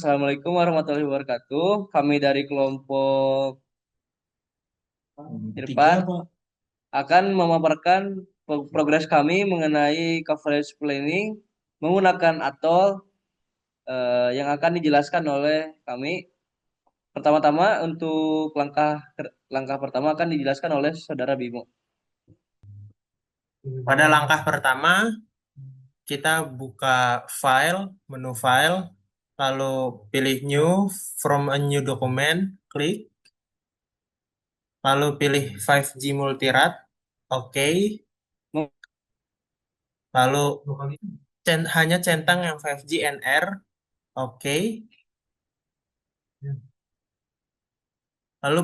Assalamualaikum warahmatullahi wabarakatuh. Kami dari kelompok Irfan akan memaparkan progres kami mengenai coverage planning menggunakan atol yang akan dijelaskan oleh kami. Pertama-tama untuk langkah pertama akan dijelaskan oleh Saudara Bimo. Pada langkah pertama, kita buka menu file, lalu pilih new, from a new document, klik, lalu pilih 5G multirad, oke, lalu hanya centang yang 5G NR, oke, lalu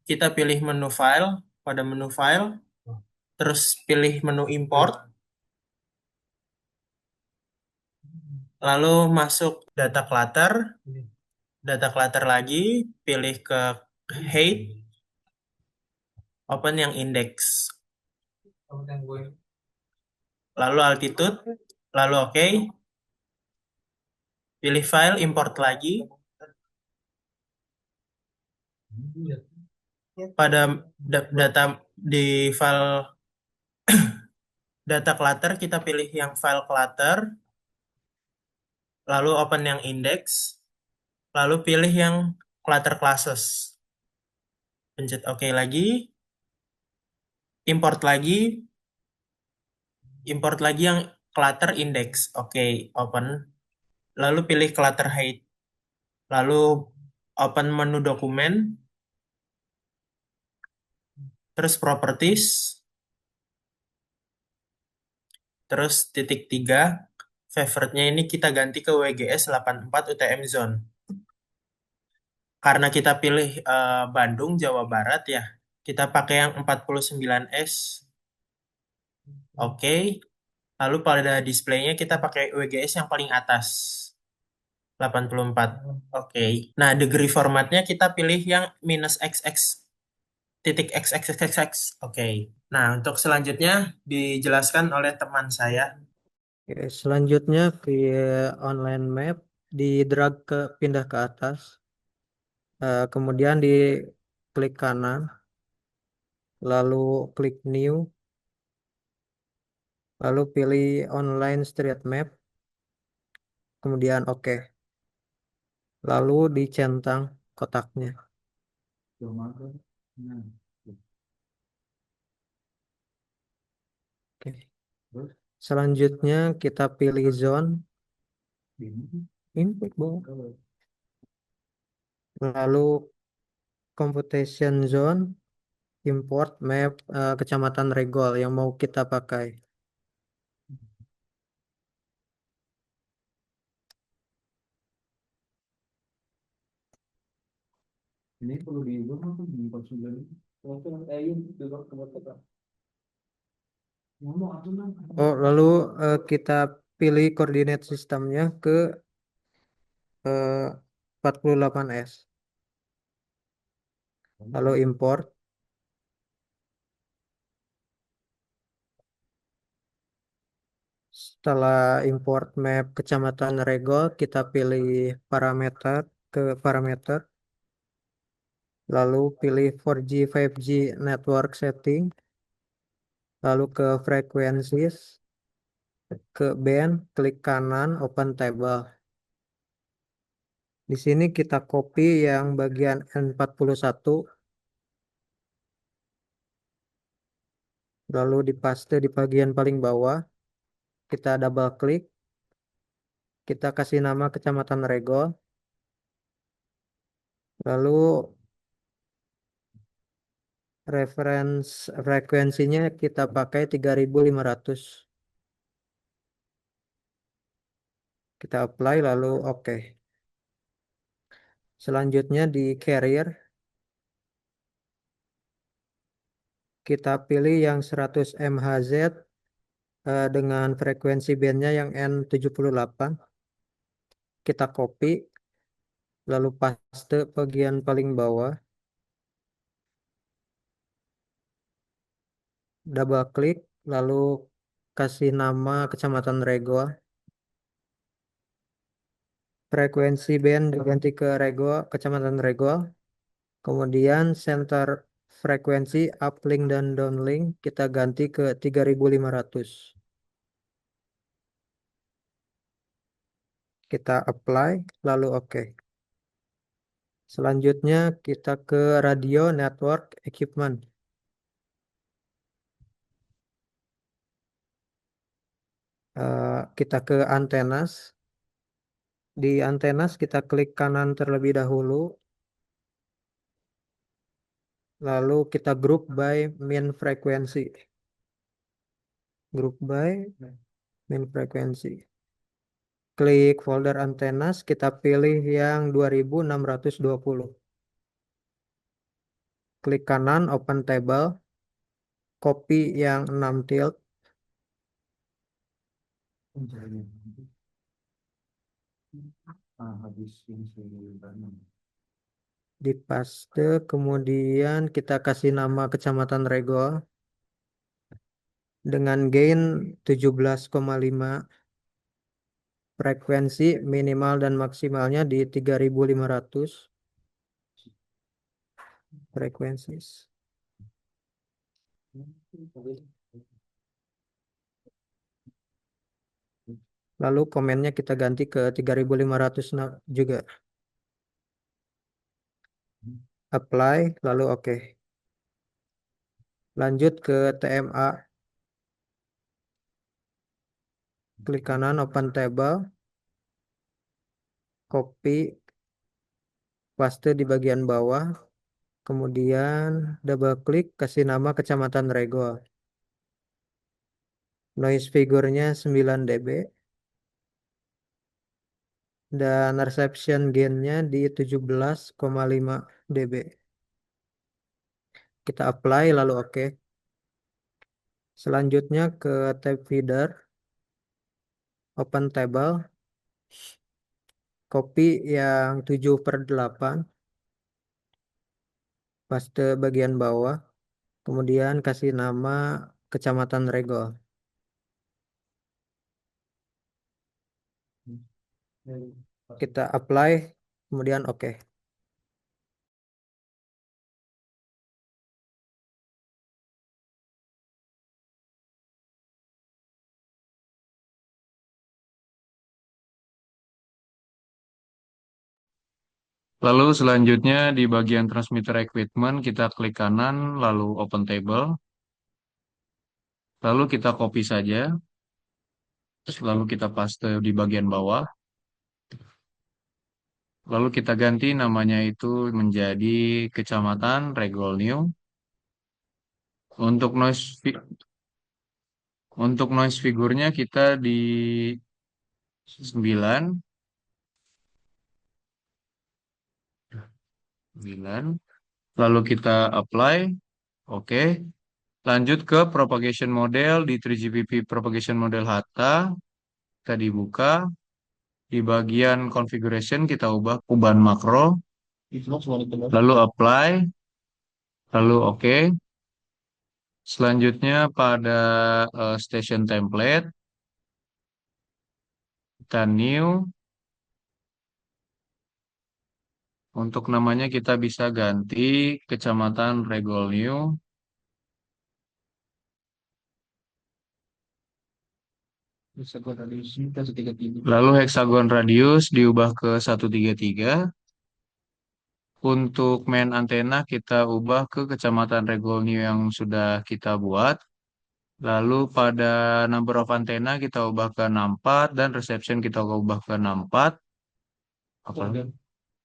kita pilih pada menu file, terus pilih menu import, lalu masuk data clutter lagi, pilih ke height, open yang index, lalu altitude, lalu oke, pilih file, import lagi. Pada data di file data clutter, kita pilih yang file clutter, lalu open yang index, lalu pilih yang clutter classes. Pencet oke lagi, import lagi, yang clutter index. Oke, open. Lalu pilih clutter height. Lalu open menu dokumen, terus properties, terus titik 3, favorite-nya ini kita ganti ke WGS 84 UTM Zone. Karena kita pilih Bandung, Jawa Barat ya, kita pakai yang 49S. Oke, lalu pada displaynya kita pakai WGS yang paling atas, 84. Oke, nah degree formatnya kita pilih yang minus XX, titik XXXX. Oke, nah untuk selanjutnya dijelaskan oleh teman saya. Oke, selanjutnya via online map di drag pindah ke atas. Kemudian di klik kanan, lalu klik new, lalu pilih online street map, kemudian oke. Lalu dicentang kotaknya. Oke. Selanjutnya kita pilih zone, input bawah. Lalu computation zone, import map Kecamatan Regol yang mau kita pakai. Ini perlu diubah atau di konsulen? Oh, lalu kita pilih koordinat sistemnya ke 48S. Lalu import. Setelah import map Kecamatan Regol, kita pilih parameter ke parameter. Lalu pilih 4G 5G network setting. Lalu ke frequencies, ke band, klik kanan, open table. Di sini kita copy yang bagian N41, lalu dipaste di bagian paling bawah. Kita double klik, kita kasih nama Kecamatan Regol. Lalu reference frekuensinya kita pakai 3500. Kita apply lalu oke. Selanjutnya di carrier kita pilih yang 100 MHz dengan frekuensi bandnya yang N78. Kita copy lalu paste bagian paling bawah. Double klik lalu kasih nama Kecamatan Regol. frekuensi band diganti ke Regol, kecamatan Regol. Kemudian center frekuensi uplink dan downlink kita ganti ke 3500. Kita apply, lalu oke. Selanjutnya kita ke radio network equipment. Kita ke antenas. Di antenas kita klik kanan terlebih dahulu. Lalu kita group by main frekuensi. Group by main frekuensi. Klik folder antenas, kita pilih yang 2620. Klik kanan, open table. Copy yang 6 tilt. Dipaste, kemudian kita kasih nama kecamatan Regol dengan gain 17,5. Frekuensi minimal dan maksimalnya di 3500 frekuensi. Lalu komennya kita ganti ke 3500 juga. Apply, lalu oke. Lanjut ke TMA. Klik kanan, open table. Copy, paste di bagian bawah. Kemudian double klik, kasih nama kecamatan Regol. Noise figure-nya 9 dB. Dan reception gain-nya di 17,5 dB. Kita apply lalu oke. Selanjutnya ke tape feeder. Open table. Copy yang 7/8. Paste bagian bawah. Kemudian kasih nama kecamatan Regol. Kita apply, kemudian oke. Lalu selanjutnya di bagian transmitter equipment kita klik kanan lalu open table. Lalu kita copy saja. Lalu kita paste di bagian bawah. Lalu kita ganti namanya itu menjadi Kecamatan Regol New. Untuk noise figurnya kita di 9. 9. Lalu kita apply. Oke. Lanjut ke propagation model di 3GPP propagation model HATA. Kita dibuka. Di bagian configuration kita ubah perubahan makro. Lalu apply. Lalu oke. Selanjutnya pada station template. Kita new. Untuk namanya kita bisa ganti Kecamatan Regol New. Lalu hexagon radius diubah ke 133. Untuk main antena kita ubah ke Kecamatan Regol New yang sudah kita buat. Lalu pada number of antena kita ubah ke 64 dan reception kita ubah ke 64. Apa?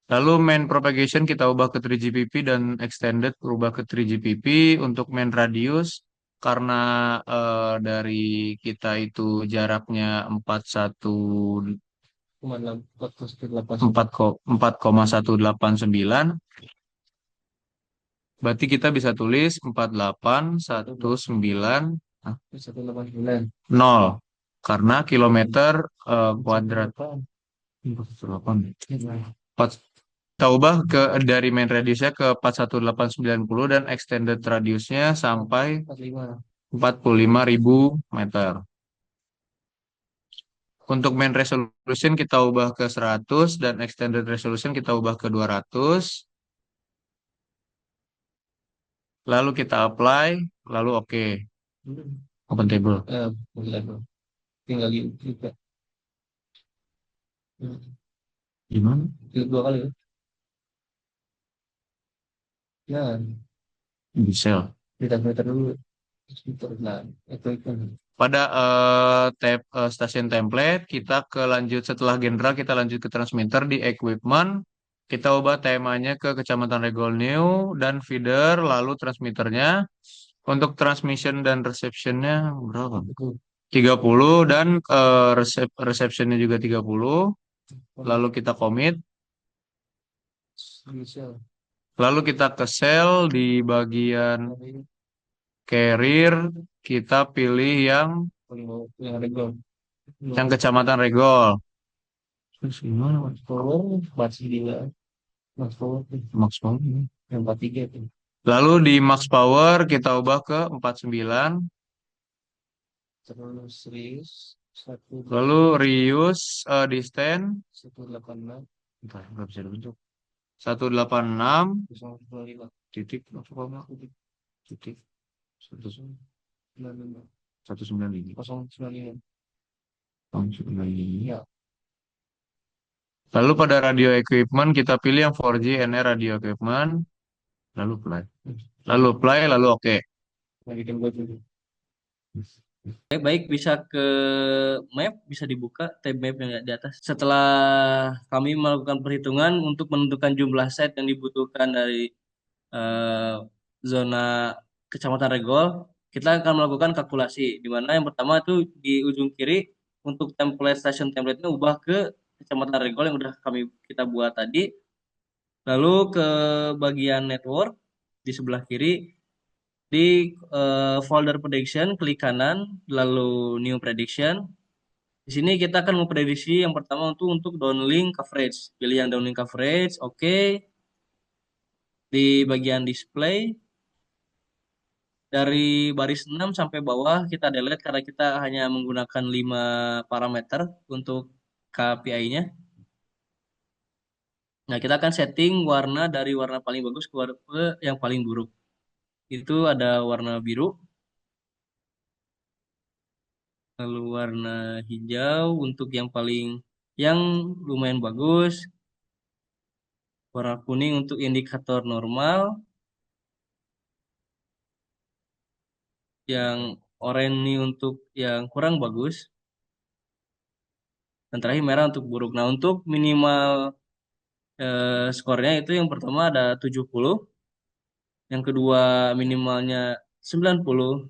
Lalu main propagation kita ubah ke 3GPP dan extended ubah ke 3GPP. Untuk main radius karena dari kita itu jaraknya 4,189, berarti kita bisa tulis 48190 karena kilometer kuadrat. 4, kita ubah dari main radiusnya ke 41890 dan extended radiusnya sampai 45.000 meter. Untuk main resolution kita ubah ke 100 dan extended resolution kita ubah ke 200. Lalu kita apply, lalu oke. Open table. Tinggal di Gimana? dua kali ya. Nah, Bisa. kita filter dulu. Nah, itu. Pada stasiun template, kita ke lanjut setelah general, kita lanjut ke transmitter di equipment. Kita ubah temanya ke Kecamatan Regol New dan feeder, lalu transmitternya. Untuk transmission dan receptionnya berapa? 30 dan receptionnya juga 30. Lalu kita commit. Lalu kita ke sel di bagian carrier, kita pilih yang Kecamatan Regol. Terus gimana, Mas? Power masih di Max Power Max Power. yang 43 itu. Lalu di Max Power kita ubah ke 49. Terus Rius Lalu reuse distance 186 nggak bisa dibentuk. 186 025 titik titik 95 195. 095. Ya. Ya, Lalu pada radio equipment kita pilih yang 4G NR radio equipment. Lalu play. Lalu oke. lagi bikin gue dulu. Baik, bisa ke map, bisa dibuka tab map yang di atas. Setelah kami melakukan perhitungan untuk menentukan jumlah set yang dibutuhkan dari eh, zona Kecamatan Regol, kita akan melakukan kalkulasi. Di mana yang pertama itu di ujung kiri untuk template stasiun template-nya ubah ke Kecamatan Regol yang udah kita buat tadi. Lalu ke bagian network di sebelah kiri di folder prediction klik kanan lalu new prediction. Di sini kita akan memprediksi yang pertama untuk downlink coverage. Pilih yang downlink coverage, oke. Di bagian display dari baris 6 sampai bawah kita delete karena kita hanya menggunakan 5 parameter untuk KPI-nya. Nah, kita akan setting warna dari warna paling bagus ke yang paling buruk. Itu ada warna biru, lalu warna hijau untuk yang lumayan bagus, warna kuning untuk indikator normal, yang oranye untuk yang kurang bagus, dan terakhir merah untuk buruk. Nah, untuk minimal skornya itu yang pertama ada 70, yang kedua minimalnya 90,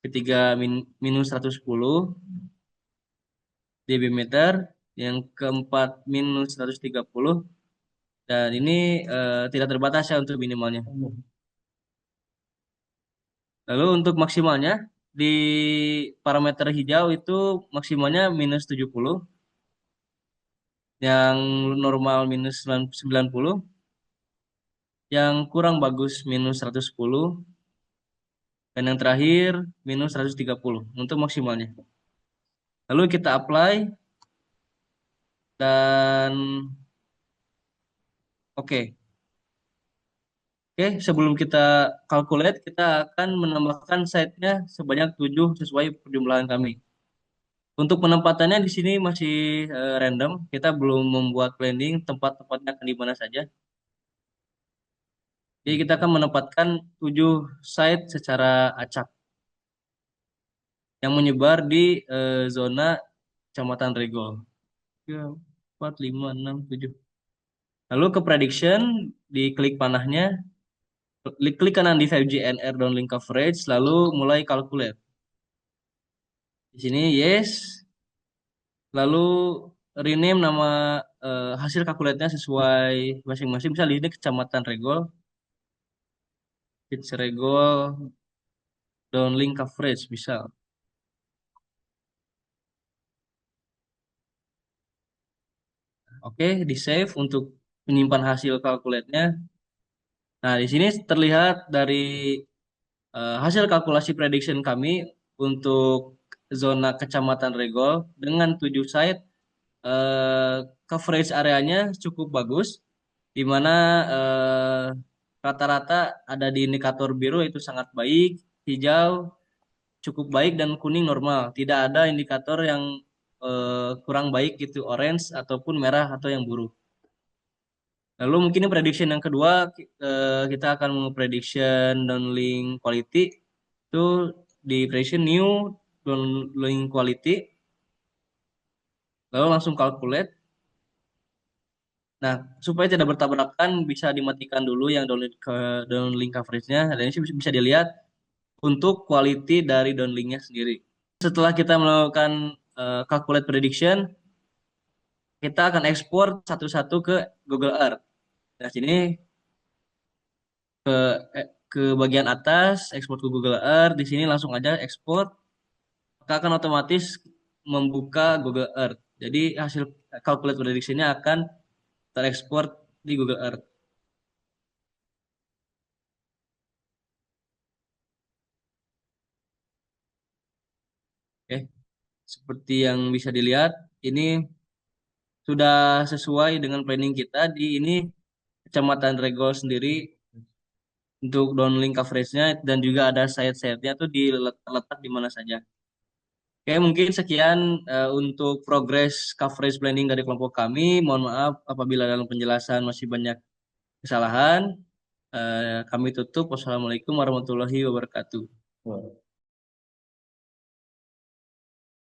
ketiga minus 110 dB meter, yang keempat minus 130, dan ini tidak terbatas ya untuk minimalnya. Lalu untuk maksimalnya di parameter hijau itu maksimalnya minus 70, yang normal minus 90, yang kurang bagus minus 110, dan yang terakhir minus 130 untuk maksimalnya. Lalu kita apply dan oke. Oke, sebelum kita calculate, kita akan menambahkan site-nya sebanyak 7 sesuai perjumlahan kami. Untuk penempatannya di sini masih random. Kita belum membuat planning tempat-tempatnya akan di mana saja. Jadi kita akan menempatkan 7 site secara acak yang menyebar di zona Kecamatan Regol. 3, 4, 5, 6, 7. Lalu ke prediction, diklik panahnya, klik kanan di 5G NR downlink coverage, lalu mulai calculate. Di sini yes, lalu rename nama hasil kalkulatnya sesuai masing-masing. Misal di sini Kecamatan Regol, it's Regol downlink coverage misal. Oke, di save untuk menyimpan hasil kalkulatnya. Nah, di sini terlihat dari hasil kalkulasi prediction kami untuk zona Kecamatan Regol dengan 7 site. Coverage areanya cukup bagus, di mana rata-rata ada di indikator biru itu sangat baik, hijau cukup baik, dan kuning normal. Tidak ada indikator yang kurang baik gitu, orange ataupun merah atau yang buruk. Lalu mungkin prediction yang kedua, kita akan memprediction downlink quality. Itu di prediction new downlink quality. Lalu langsung calculate. Nah, supaya tidak bertabrakan, bisa dimatikan dulu yang downlink coverage-nya. Dan ini bisa dilihat untuk quality dari downlink-nya sendiri. Setelah kita melakukan calculate prediction, kita akan ekspor satu-satu ke Google Earth. Nah, sini ke bagian atas, ekspor ke Google Earth. Di sini langsung aja ekspor, maka akan otomatis membuka Google Earth. Jadi hasil calculate prediction-nya akan terekspor di Google Earth. Oke, seperti yang bisa dilihat, ini sudah sesuai dengan planning kita. Di ini Kecamatan Regol sendiri untuk downlink coverage-nya, dan juga ada site-site-nya tuh diletak di mana saja. Oke, mungkin sekian untuk progres coverage planning dari kelompok kami. Mohon maaf apabila dalam penjelasan masih banyak kesalahan. Kami tutup. Wassalamualaikum warahmatullahi wabarakatuh.